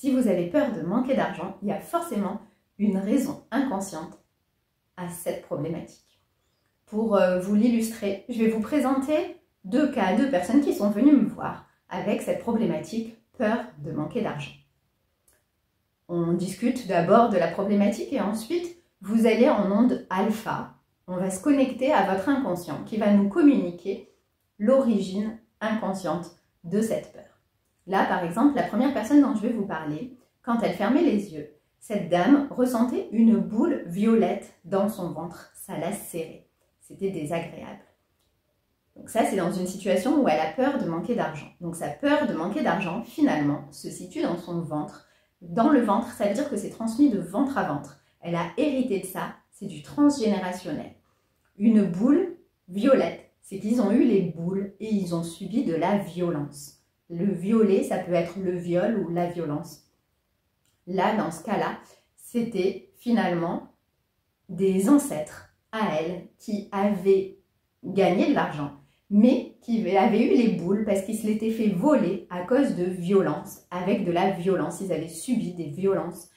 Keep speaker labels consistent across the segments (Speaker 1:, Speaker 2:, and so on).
Speaker 1: Si vous avez peur de manquer d'argent, il y a forcément une raison inconsciente à cette problématique. Pour vous l'illustrer, je vais vous présenter deux cas, deux personnes qui sont venues me voir avec cette problématique, peur de manquer d'argent. On discute d'abord de la problématique et ensuite vous allez en onde alpha. On va se connecter à votre inconscient qui va nous communiquer l'origine inconsciente de cette peur. Là, par exemple, la première personne dont je vais vous parler, quand elle fermait les yeux, cette dame ressentait une boule violette dans son ventre. Ça la serrait. C'était désagréable. Donc ça, c'est dans une situation où elle a peur de manquer d'argent. Donc sa peur de manquer d'argent, finalement, se situe dans son ventre. Dans le ventre, ça veut dire que c'est transmis de ventre à ventre. Elle a hérité de ça, c'est du transgénérationnel. Une boule violette, c'est qu'ils ont eu les boules et ils ont subi de la violence. Le violet, ça peut être le viol ou la violence. Là, dans ce cas-là, c'était finalement des ancêtres à elle qui avaient gagné de l'argent, mais qui avaient eu les boules parce qu'ils se l'étaient fait voler à cause de violence, avec de la violence. Ils avaient subi des violences.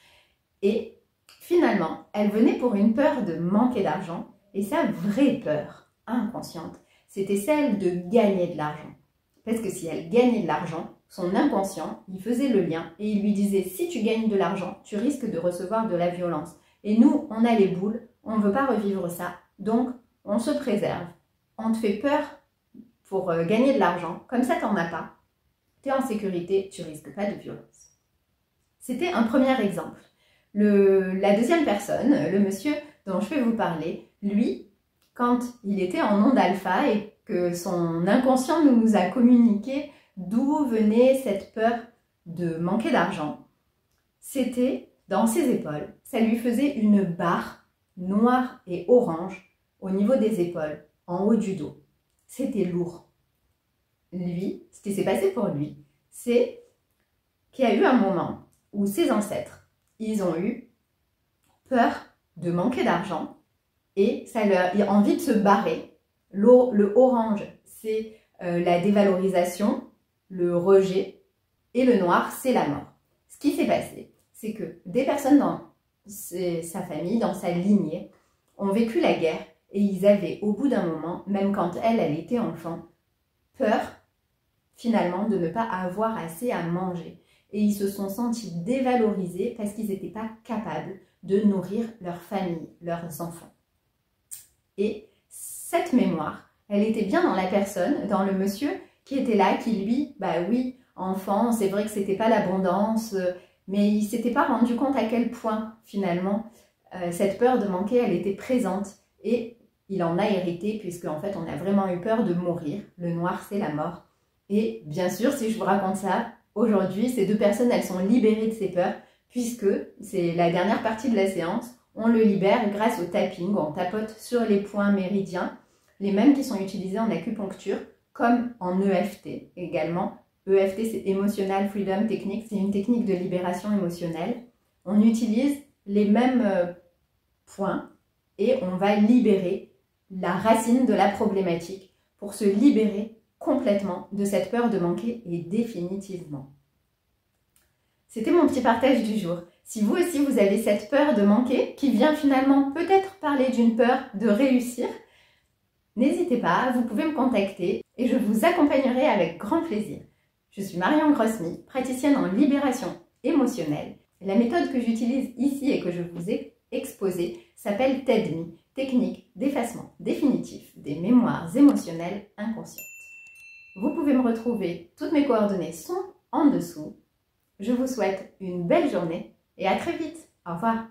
Speaker 1: Et finalement, elle venait pour une peur de manquer d'argent. Et sa vraie peur inconsciente, c'était celle de gagner de l'argent. Parce que si elle gagnait de l'argent, son inconscient, il faisait le lien et il lui disait « si tu gagnes de l'argent, tu risques de recevoir de la violence. Et nous, on a les boules, on ne veut pas revivre ça, donc on se préserve. On te fait peur pour gagner de l'argent, comme ça, tu n'en as pas. Tu es en sécurité, tu ne risques pas de violence. » C'était un premier exemple. La deuxième personne, le monsieur dont je vais vous parler, lui, quand il était en onde alpha et que son inconscient nous a communiqué d'où venait cette peur de manquer d'argent, c'était dans ses épaules. Ça lui faisait une barre noire et orange au niveau des épaules, en haut du dos. C'était lourd. Lui, ce qui s'est passé pour lui, c'est qu'il y a eu un moment où ses ancêtres, ils ont eu peur de manquer d'argent et ça leur a envie de se barrer. Le orange, c'est la dévalorisation, le rejet, et le noir, c'est la mort. Ce qui s'est passé, c'est que des personnes dans sa famille, dans sa lignée, ont vécu la guerre et ils avaient, au bout d'un moment, même quand elle était enfant, peur finalement de ne pas avoir assez à manger. Et ils se sont sentis dévalorisés parce qu'ils n'étaient pas capables de nourrir leur famille, leurs enfants. Et cette mémoire, elle était bien dans la personne, dans le monsieur qui était là, qui lui, bah oui, enfant, c'est vrai que c'était pas l'abondance, mais il s'était pas rendu compte à quel point, finalement, cette peur de manquer, elle était présente. Et il en a hérité, puisque en fait, on a vraiment eu peur de mourir. Le noir, c'est la mort. Et bien sûr, si je vous raconte ça, aujourd'hui, ces deux personnes, elles sont libérées de ces peurs, puisque c'est la dernière partie de la séance. On le libère grâce au tapping, on tapote sur les points méridiens, les mêmes qui sont utilisés en acupuncture, comme en EFT également. EFT, c'est Emotional Freedom Technique, c'est une technique de libération émotionnelle. On utilise les mêmes points et on va libérer la racine de la problématique pour se libérer complètement de cette peur de manquer et définitivement. C'était mon petit partage du jour. Si vous aussi vous avez cette peur de manquer, qui vient finalement peut-être parler d'une peur de réussir, n'hésitez pas, vous pouvez me contacter et je vous accompagnerai avec grand plaisir. Je suis Marion Grossmy, praticienne en libération émotionnelle. La méthode que j'utilise ici et que je vous ai exposée s'appelle TEDME, technique d'effacement définitif des mémoires émotionnelles inconscientes. Vous pouvez me retrouver, toutes mes coordonnées sont en dessous. Je vous souhaite une belle journée et à très vite. Au revoir.